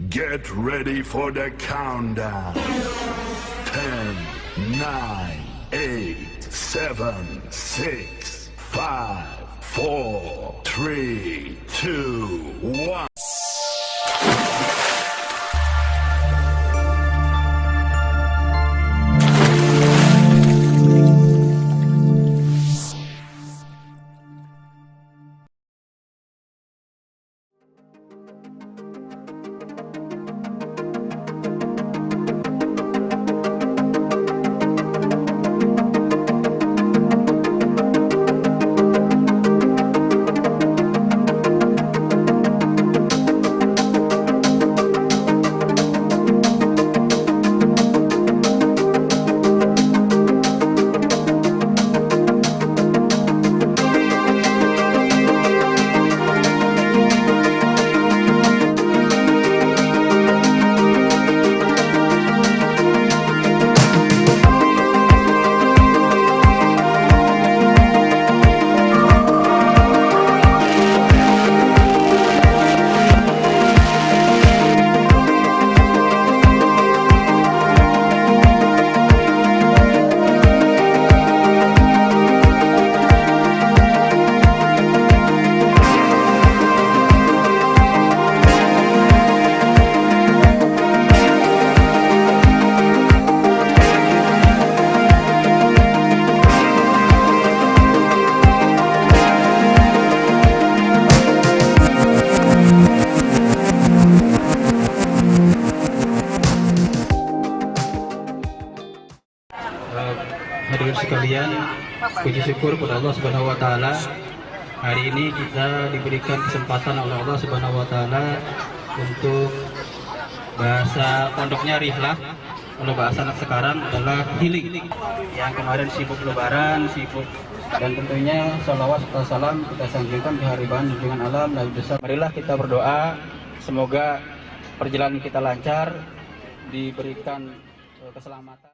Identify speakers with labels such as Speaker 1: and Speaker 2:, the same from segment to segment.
Speaker 1: Get ready for the countdown. 10, 9, 8, 7, 6, 5, 4, 3, 2, 1.
Speaker 2: Hadirin sekalian, puji syukur kepada Allah Subhanahu wa taala. Hari ini kita diberikan kesempatan oleh Allah Subhanahu wa taala untuk bahasa pondoknya rihlah. Kalau bahasa anak sekarang adalah healing. Yang kemarin sibuk lebaran, sibuk, dan tentunya salawat serta salam kita sanjungkan di hari bahan junjungan alam Nabi besar. Marilah kita berdoa semoga perjalanan kita lancar, diberikan keselamatan.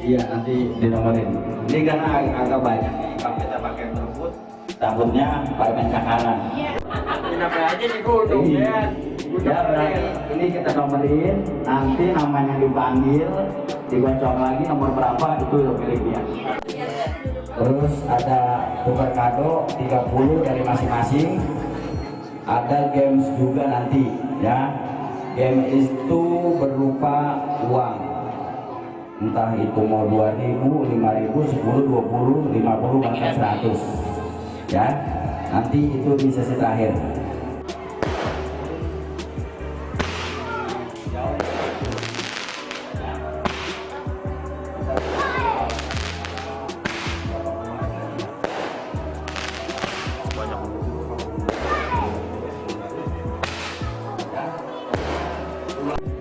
Speaker 3: Iya, nanti dinomorin. Ini karena agak banyak nih, kalau kita pakai tersebut takutnya banyak cakaran.
Speaker 4: Kenapa aja nih gunung ya?
Speaker 3: Ya berarti ini kita nomorin, nanti namanya dipanggil, digocok lagi nomor berapa itu milik dia. Terus ada tukar kado 30 dari masing-masing. Ada games juga nanti ya. Game itu berupa uang. Entah itu mau 2.000, 5.000, 10, 20, 50, bahkan 100. Ya. Nanti itu di sesi terakhir.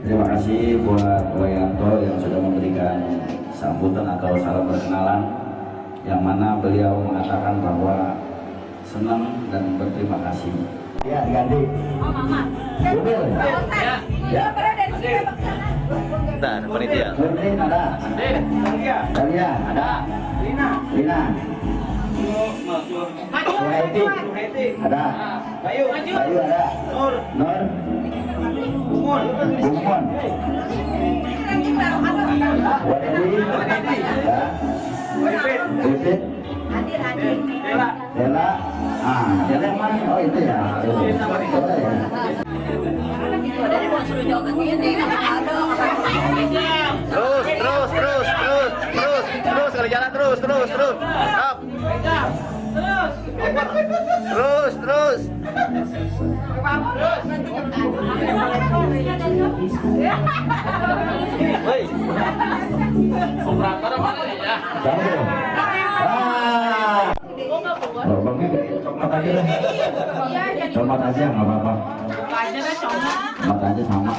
Speaker 3: Terima kasih buat Wayanto yang sudah memberikan sambutan atau salam perkenalan, yang mana beliau mengatakan bahwa senang dan berterima kasih. Ya, ganti.
Speaker 5: Oh, Mama.
Speaker 3: Mobil. Ya.
Speaker 6: Bentar, panitia.
Speaker 3: Nurdin ada. Dalia ada. Lina. Suhaiti ada. Bayu ada. Nur. Bumon. Wadedi ada. Pipit. Dela. Dela yang mana? Oh itu ya.
Speaker 6: Terus kali jalan terus. Up. Terus. Woi. Berapa mana ya?
Speaker 3: Lobangnya coklat aja deh. Coklat aja nggak apa-apa. Coklat aja sama.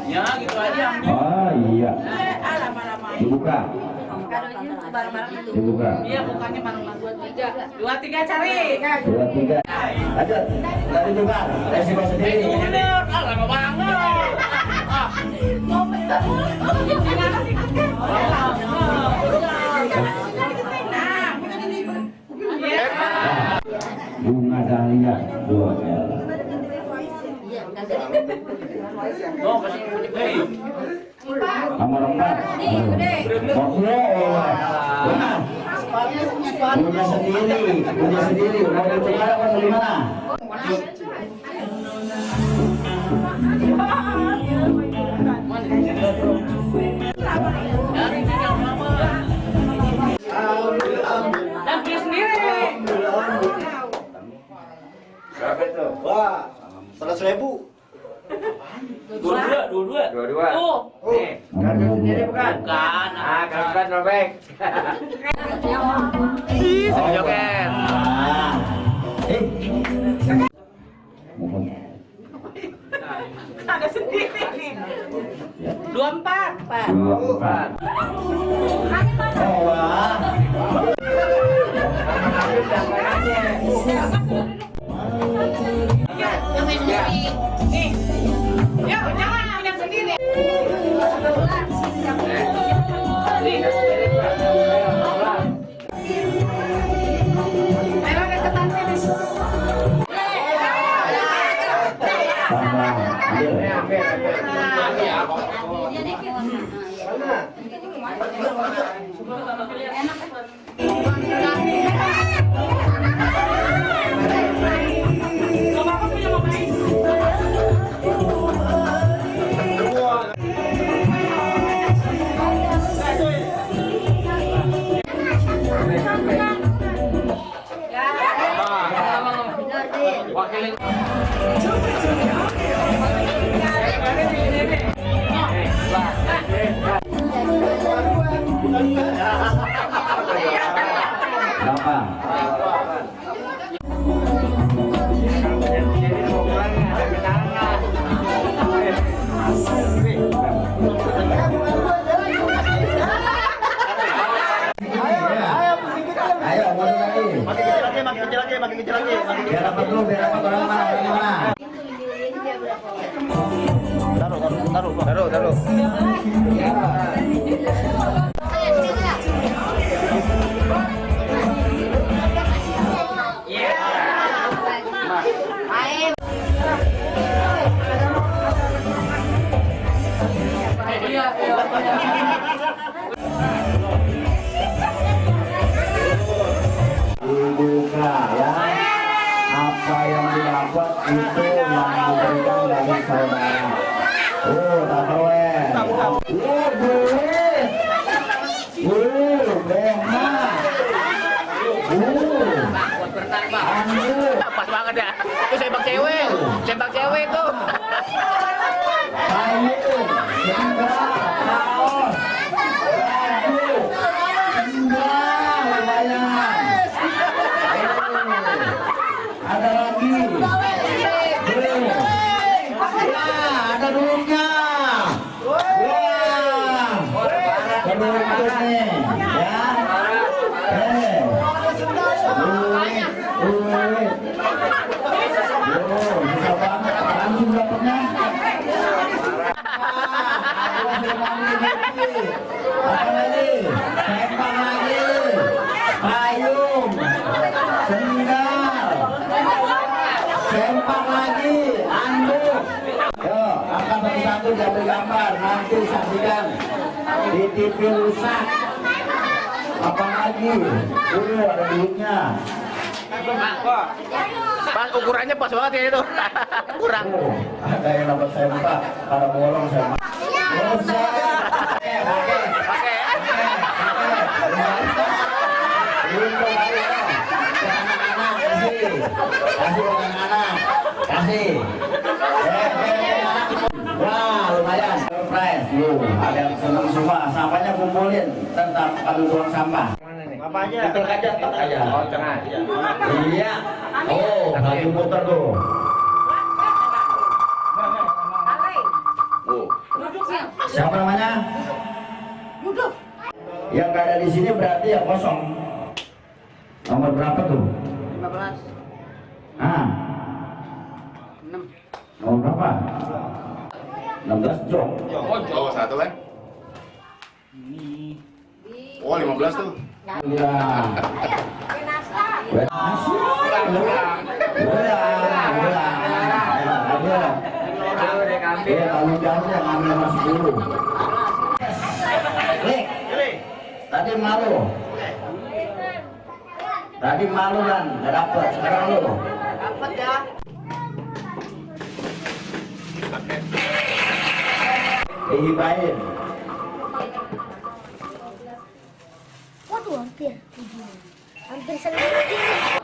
Speaker 4: Ya gitu aja.
Speaker 3: Oh iya. Dibuka. Dibuka.
Speaker 4: Iya bukannya bareng 23 cari.
Speaker 3: 23. Lanjut. Tadi juga. Resiko sendiri.
Speaker 4: Lama banget.
Speaker 3: Bunga dahlia 2L. Nomor 4. Punya sendiri. Mau ditukar apa bagaimana?
Speaker 4: Dan punya sendiri.
Speaker 3: Berapa itu?
Speaker 6: Wah, 100.000.
Speaker 4: Dua. Tuh.
Speaker 3: Nih, kartu sendiri bukan?
Speaker 4: Bukan.
Speaker 3: Kalau bukan robek.
Speaker 6: Ih, sini joget.
Speaker 3: Mohon.
Speaker 4: Ada sendiri nih. 24.
Speaker 3: 24. Oh, wah.
Speaker 4: Nih. Yuk, jangan punya sendiri. Nih. Ayo deketan sini.
Speaker 6: makin kecil lagi.
Speaker 3: Biar dapat dulu, biar dapat orang mana.
Speaker 6: Taruh.
Speaker 3: Dibuka ya. Apa yang didapat itu yang diberikan dari saudara. Tatoen.
Speaker 6: Pas banget ya. Itu sembak cewek. Sembak cewek tuh.
Speaker 3: Ada lagi. Ada duitnya. Beruntun nih, ya. Bisa banget. Langsung dapatnya. Apa lagi? Sempang lagi. Payung. Sendal. Sempang lagi. Anduk. Yo, angkat satu-satu diambil gambar. Nanti saksikan di TV rusak. Apa lagi? Ada duitnya.
Speaker 6: Pas ukurannya pas banget ya itu. Kurang.
Speaker 3: Ada yang dapat sempak. Kalau bolong sempak.
Speaker 6: Pakai.
Speaker 3: Kasih anak-anak. Kasih. Wah, lumayan. Surprise. Ada yang senang semua. Sampahnya kumpulin. Tentang kalau buang sampah. Apanya? Muter aja, tek aja. Oh, tengah. Iya. Oh, lagi muter tuh. Siapa namanya? Yang nggak ada di sini berarti yang kosong. Nomor berapa tuh?
Speaker 4: 15.
Speaker 3: Ah.
Speaker 4: 6.
Speaker 3: Nomor berapa? 16 jok.
Speaker 6: Oh, satu kan? Oh, 15 tuh.
Speaker 3: Iya. Tanggung jawabnya ngambil masuk dulu. Tadi malu. Tadi malu kan, nggak dapet. Sekarang lu.
Speaker 4: Dapat ya.
Speaker 3: Dihibahin.
Speaker 5: Waduh, hampir selesai.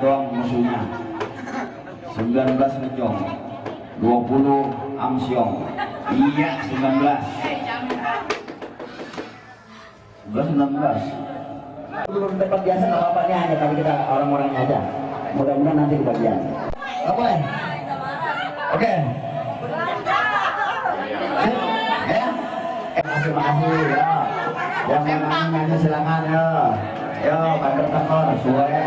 Speaker 5: Doang musuhnya 19 ngejong 20 amsyong. Iya 19 belum dapat biasa nggak apa-apa nih, hanya tapi kita orang-orangnya aja, mudah-mudahan nanti kebagian. Apa ya? Oke. Ya. Makasih ya. Yang mau nyanyi silakan ya. Yo, bandar tekor, suwe.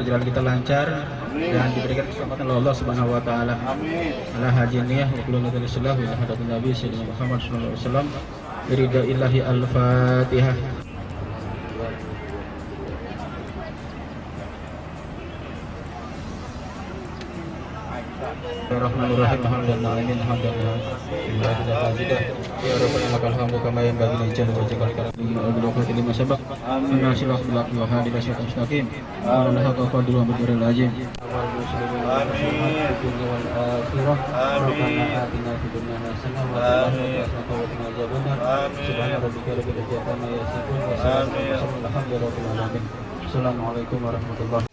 Speaker 2: perjalanan kita lancar dan diberikan keselamatan oleh Allah Subhanahu wa taala. Ala hajiniyah wa kullu nabiyyin sallallahu alaihi wasallam Nabi Sayyidina Muhammad sallallahu alaihi wasallam. Ridha ilahi al-Fatihah. Bismillahirrahmanirrahim. Alhamdulillahirabbil alamin. Ya Rabbana lakal hamdu kama yanbaghi li jalali wajhika al-karim lima sabaq. Inna sirral mustaqim wa hadina siratal mustaqim. Wa la haqqa qadru wa bidiril azim. Amin. Rabbana atina fid dunya hasanah wa fil akhirati hasanah wa qina adzabannar. Subhana rabbika rabbil izzati amma yasifun wa salamun alal mursalin. Assalamualaikum warahmatullahi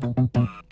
Speaker 7: Thank you.